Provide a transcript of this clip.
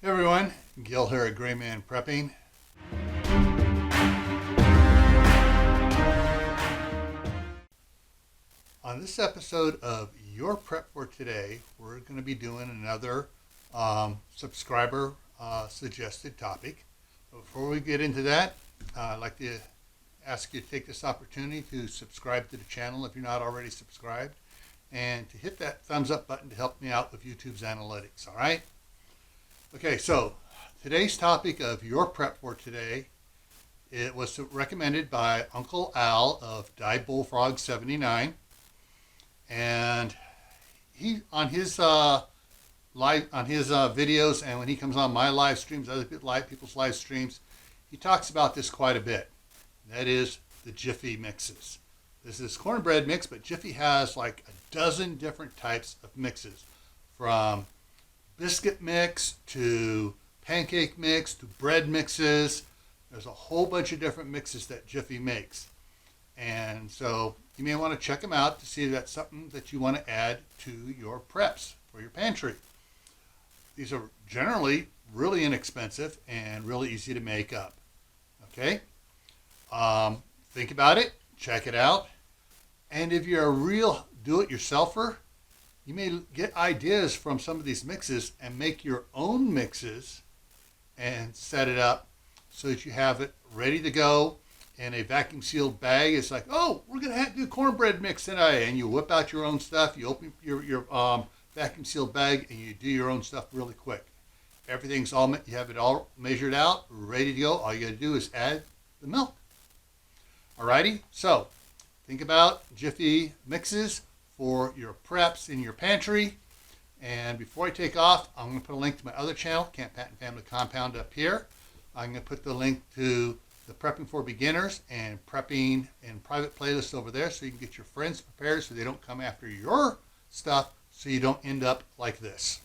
Hey everyone, Gil here at graymanprepping. On this episode of Your Prep for Today, we're going to be doing another subscriber suggested topic. But before we get into that, I'd like to ask you to take this opportunity to subscribe to the channel if you're not already subscribed, and to hit that thumbs up button to help me out with YouTube's analytics, all right? Okay, so today's topic of Your Prep for Today, it was recommended by Uncle Al of Dyed Bullfrog 79, and he on his videos, and when he comes on my live streams, other people's live streams, he talks about this quite a bit. That is the Jiffy mixes. This is cornbread mix, but Jiffy has like a dozen different types of mixes, from biscuit mix to pancake mix to bread mixes. There's a whole bunch of different mixes that Jiffy makes. And so you may want to check them out to see if that's something that you want to add to your preps for your pantry. These are generally really inexpensive and really easy to make up. Okay? Think about it, check it out. And if you're a real do-it-yourselfer, you may get ideas from some of these mixes and make your own mixes and set it up so that you have it ready to go in a vacuum sealed bag. It's like, oh, we're going to have to do cornbread mix today. And you whip out your own stuff. You open your vacuum sealed bag and you do your own stuff really quick. Everything's all, you have it all measured out, ready to go. All you got to do is add the milk. Alrighty, so think about Jiffy mixes for your preps in your pantry. And before I take off, I'm going to put a link to my other channel, Camp Pat and Family Compound, up here. I'm going to put the link to the Prepping for Beginners and Prepping in Private playlist over there, so you can get your friends prepared so they don't come after your stuff, so you don't end up like this.